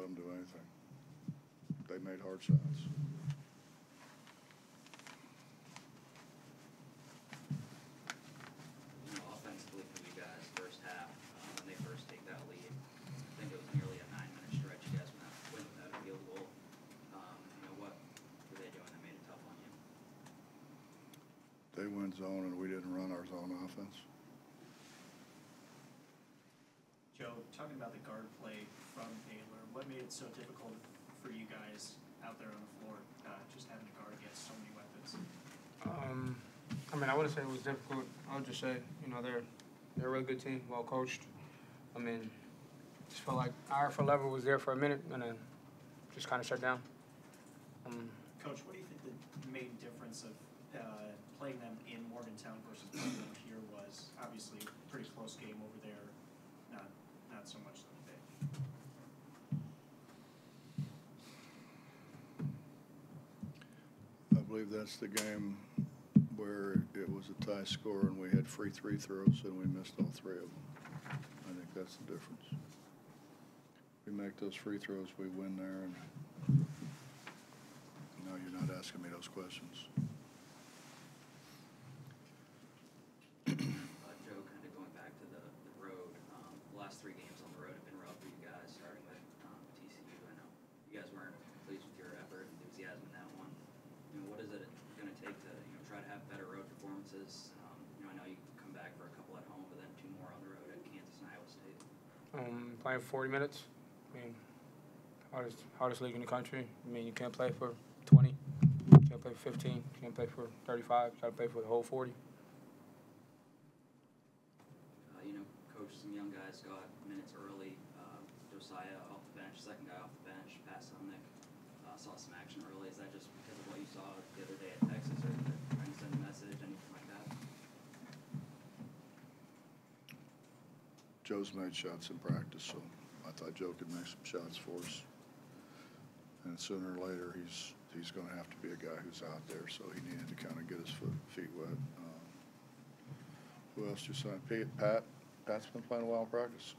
them do anything. They made hard shots. Offensively for you guys, first half, when they first take that lead, I think it was nearly a 9-minute stretch. You guys went without a field goal. What were they doing that made it tough on you? They went zone, and we didn't run our zone offense. Joe, talking about the guard play from Baylor, what made it so difficult for you guys out there on the floor, just having to guard against so many weapons? I wouldn't say it was difficult. I would just say, they're a really good team, well coached. Just felt like our effort level was there for a minute and then just kind of shut down. Coach, what do you think the main difference of playing them in Morgantown versus playing them here was? Obviously, a pretty close game over there, not so much today. I believe that's the game where it was a tie score and we had free throws and we missed all 3 of them. I think that's the difference. We make those free throws, we win there, and no, you're not asking me those questions. Joe, kind of going back to the road, the last 3 games on the road have been rough for you guys, starting with TCU. I know you guys weren't pleased with your effort and enthusiasm in that one. What is it going to take to try to have better road performances? I know you come back for a couple at home, but then 2 more on the road at Kansas and Iowa State. Playing 40 minutes. Hardest league in the country. You can't play for 20, you can't play for 15, you can't play for 35, you got to play for the whole 40. Coach, some young guys got minutes early. Josiah off the bench, second guy off the bench, passed on Nick. Saw some action early. Is that just because of what you saw the other day at Texas, or trying to send a message, anything like that? Joe's made shots in practice, so I thought Joe could make some shots for us. And sooner or later, he's going to have to be a guy who's out there, so he needed to kind of get his feet wet. Who else you signed? Pat's been playing well in practice.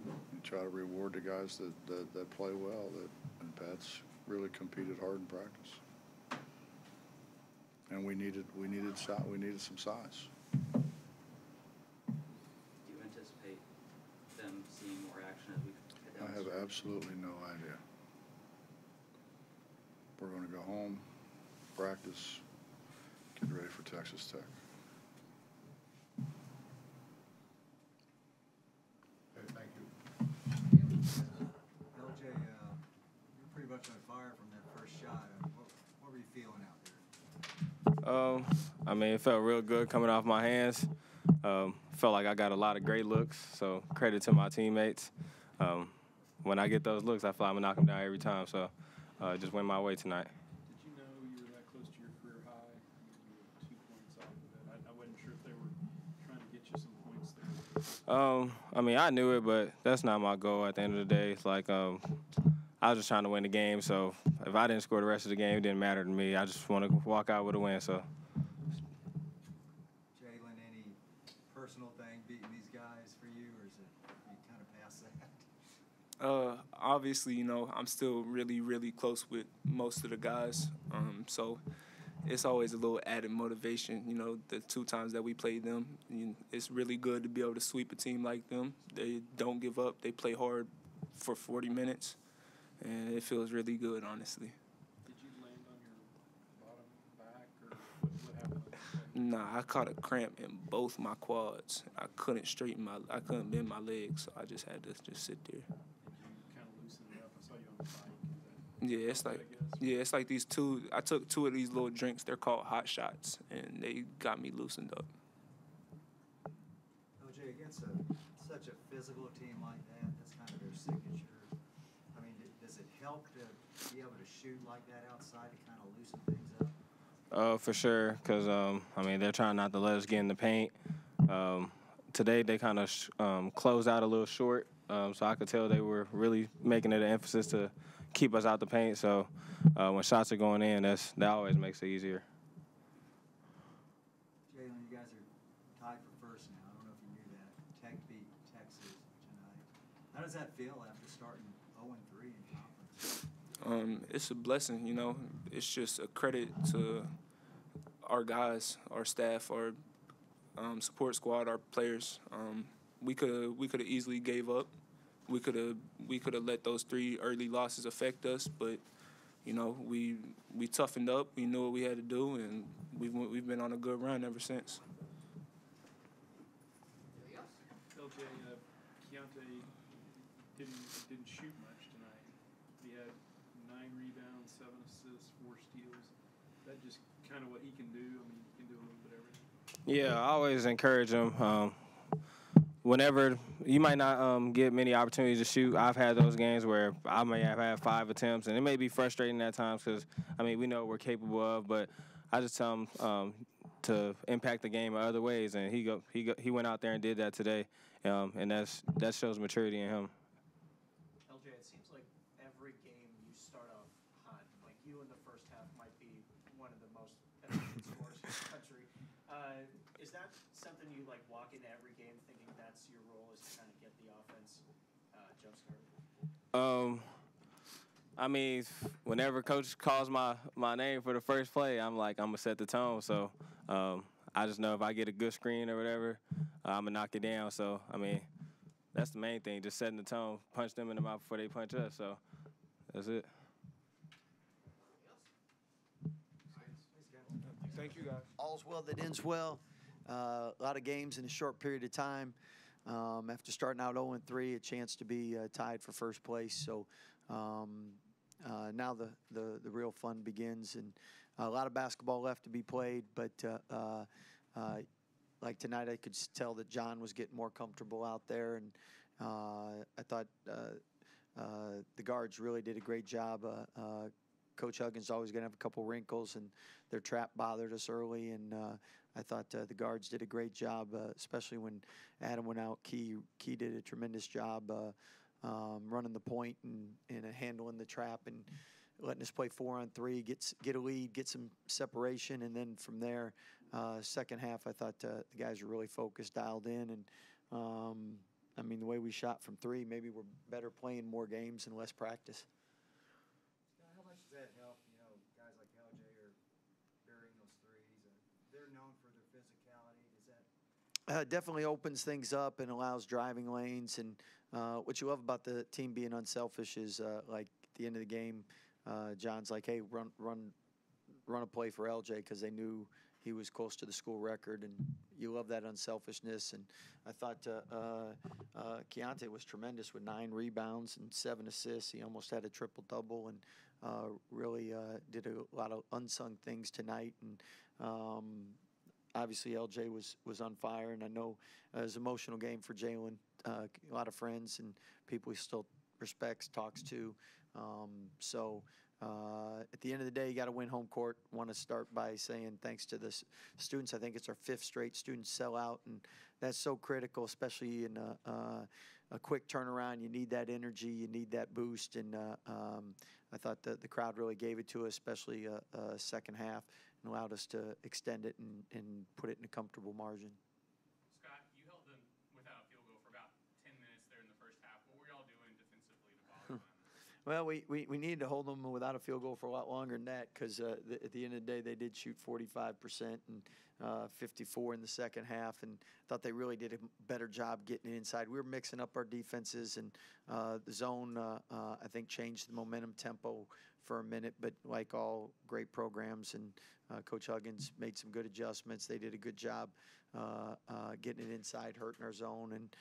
You try to reward the guys that play well, and Pat's really competed hard in practice. And we needed some size. Do you anticipate them seeing more action as we head down? I have absolutely no idea. We're going to go home, practice, get ready for Texas Tech. Okay, thank you. LJ, you're pretty much on fire from that first shot. What were you feeling out there? It felt real good coming off my hands. Felt like I got a lot of great looks, so credit to my teammates. When I get those looks, I feel like I'm going to knock them down every time, so just went my way tonight. Did you know you were that close to your career high? You were 2 points off of it. I wasn't sure if they were trying to get you some points there. I knew it, but that's not my goal at the end of the day. It's like I was just trying to win the game, so if I didn't score the rest of the game, it didn't matter to me. I just want to walk out with a win, so. Jalen, any personal thing beating these guys for you, or is it you kind of past that? Obviously, I'm still really, really close with most of the guys. So it's always a little added motivation, the 2 times that we played them. It's really good to be able to sweep a team like them. They don't give up. They play hard for 40 minutes, and it feels really good, honestly. Did you land on your bottom back, or what happened? Nah, I caught a cramp in both my quads. I couldn't bend my legs, so I just had to just sit there. Yeah, it's like these 2. I took 2 of these little drinks. They're called hot shots, and they got me loosened up. LJ, against such a physical team like that's kind of their signature. Does it help to be able to shoot like that outside to kind of loosen things up? For sure, because they're trying not to let us get in the paint. Today they kind of closed out a little short, so I could tell they were really making it an emphasis to keep us out the paint. So when shots are going in, that always makes it easier. Jalen, you guys are tied for first now. I don't know if you knew that. Tech beat Texas tonight. I How does that feel after starting 0-3 in conference? It's a blessing, you know. It's just a credit to our guys, our staff, our support squad, our players. We could have easily gave up. We could have let those 3 early losses affect us, but you know, we toughened up. We knew what we had to do, and we've been on a good run ever since. LJ, Keontae didn't shoot much tonight. He had 9 rebounds, 7 assists, 4 steals. Is that just kind of what he can do? I mean, he can do a little bit of everything. Yeah, I always encourage him. Whenever you might not get many opportunities to shoot, I've had those games where I may have had 5 attempts, and it may be frustrating at times because, I mean, we know what we're capable of, but I just tell him to impact the game in other ways, and he went out there and did that today, and that shows maturity in him. LJ, it seems like every game you start off hot. Like you in the first half might be one of the most efficient scorers in the country. Is that something you like walk into every game thinking that's your role, is to kind of get the offense jump started? I mean, whenever coach calls my name for the first play, I'm gonna set the tone. So I just know if I get a good screen or whatever, I'm gonna knock it down. So I mean, that's the main thing, just setting the tone, punch them in the mouth before they punch us. So that's it. Thank you, guys. All's well that ends well. A lot of games in a short period of time. After starting out 0-3, a chance to be tied for first place. So now the real fun begins, and a lot of basketball left to be played. But like tonight, I could tell that John was getting more comfortable out there, and I thought the guards really did a great job. Coach Huggins is always going to have a couple wrinkles, and their trap bothered us early, and I thought the guards did a great job, especially when Adam went out. Key did a tremendous job running the point and handling the trap and letting us play 4-on-3, get a lead, get some separation, and then from there, second half, I thought the guys were really focused, dialed in, and I mean, the way we shot from 3, maybe we're better playing more games and less practice. How much does that help? You know, guys like LJ are burying those threes. They're known for their physicality. Does that? Definitely opens things up and allows driving lanes. And what you love about the team being unselfish is, like, at the end of the game, John's like, hey, run a play for LJ, because they knew he was close to the school record, and you love that unselfishness. And I thought Keontae was tremendous with 9 rebounds and 7 assists. He almost had a triple-double, and really did a lot of unsung things tonight. And obviously LJ was on fire, and I know it was an emotional game for Jalen. A lot of friends and people he still respects, talks to. So at the end of the day, you got to win home court. Want to start by saying thanks to the students. I think it's our 5th straight student sellout, and that's so critical, especially in a quick turnaround. You need that energy, you need that boost, and I thought the crowd really gave it to us, especially second half, and allowed us to extend it and put it in a comfortable margin. Scott, you held them without a field goal for about 10 minutes there in the first half. What were y'all doing defensively to bother them? Well, we needed to hold them without a field goal for a lot longer than that, because at the end of the day, they did shoot 45% and 54 in the second half, and thought they really did a better job getting it inside. We were mixing up our defenses, and the zone, I think, changed the momentum tempo for a minute, but like all great programs, and Coach Huggins made some good adjustments. They did a good job getting it inside, hurting our zone, and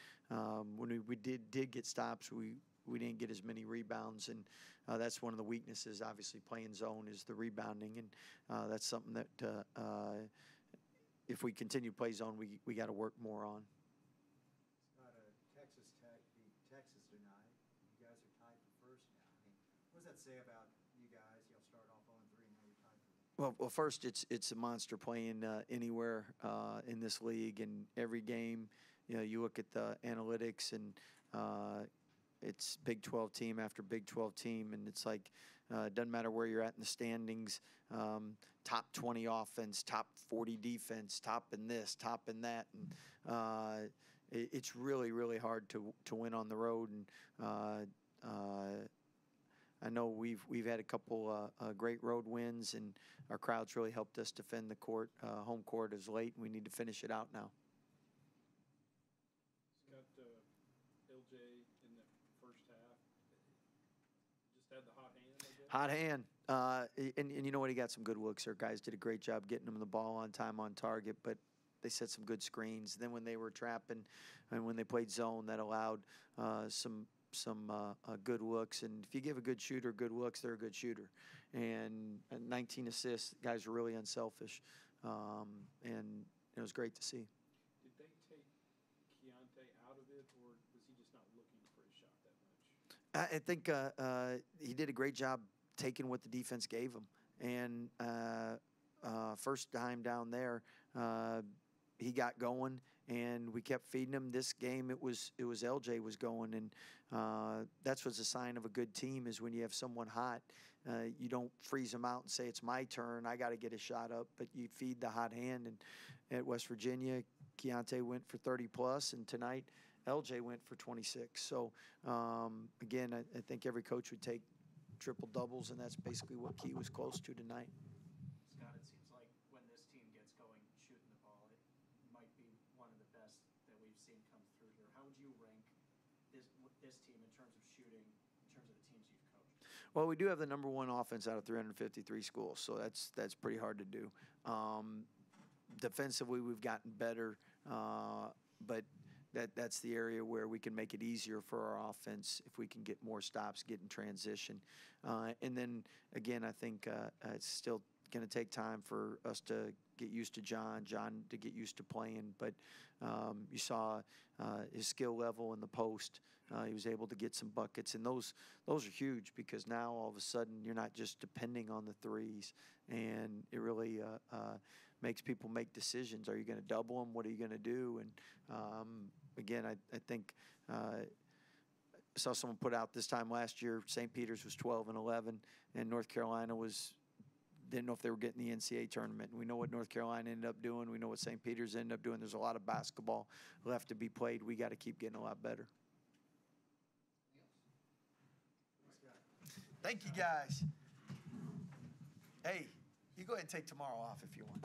when we did get stops, we didn't get as many rebounds, and that's one of the weaknesses, obviously, playing zone, is the rebounding, and that's something that if we continue to play zone, we got to work more on. Texas Tech beat Texas tonight. You guys are tied for first now. I mean, what does that say about you guys? Y'all start off 0-3, and now you're tied for Well, first, it's a monster playing anywhere in this league, and every game, you know, you look at the analytics, and it's Big 12 team after Big 12 team, and it's like it doesn't matter where you're at in the standings, top 20 offense, top 40 defense, top in this, top in that, and it's really, really hard to win on the road. And I know we've had a couple great road wins, and our crowd's really helped us defend the court. Home court is late, and we need to finish it out now. Scott, LJ in the first half just had the hot hand, I guess. Hot hand. And you know what? He got some good looks there. Guys did a great job getting him the ball on time, on target, but they set some good screens. Then when they were trapping and when they played zone, that allowed some good looks. And if you give a good shooter good looks, they're a good shooter. And 19 assists, guys are really unselfish. And it was great to see. Did they take Keontae out of it, or was he just not looking for his shot that much? I think he did a great job taking what the defense gave him. And first time down there, he got going, and we kept feeding him. This game, it was LJ was going, and that's what's a sign of a good team is when you have someone hot. You don't freeze them out and say, it's my turn, I got to get a shot up, but you feed the hot hand. And at West Virginia, Keontae went for 30-plus, and tonight LJ went for 26. So, again, I think every coach would take triple-doubles, and that's basically what Key was close to tonight. Scott, it seems like when this team gets going shooting the ball, it might be one of the best that we've seen come through here. How would you rank this team in terms of shooting, in terms of the teams you've coached? Well, we do have the #1 offense out of 353 schools, so that's pretty hard to do. Defensively, we've gotten better, but that's the area where we can make it easier for our offense if we can get more stops, get in transition. And then, again, I think it's still going to take time for us to get used to John to get used to playing. But you saw his skill level in the post. He was able to get some buckets, and those are huge because now all of a sudden you're not just depending on the threes, and it really makes people make decisions. Are you going to double them? What are you going to do? And again, I think I saw someone put out this time last year, St. Peter's was 12-11, and North Carolina didn't know if they were getting the NCAA tournament. And we know what North Carolina ended up doing. We know what St. Peter's ended up doing. There's a lot of basketball left to be played. We got to keep getting a lot better. Thank you, guys. Hey, you go ahead and take tomorrow off if you want.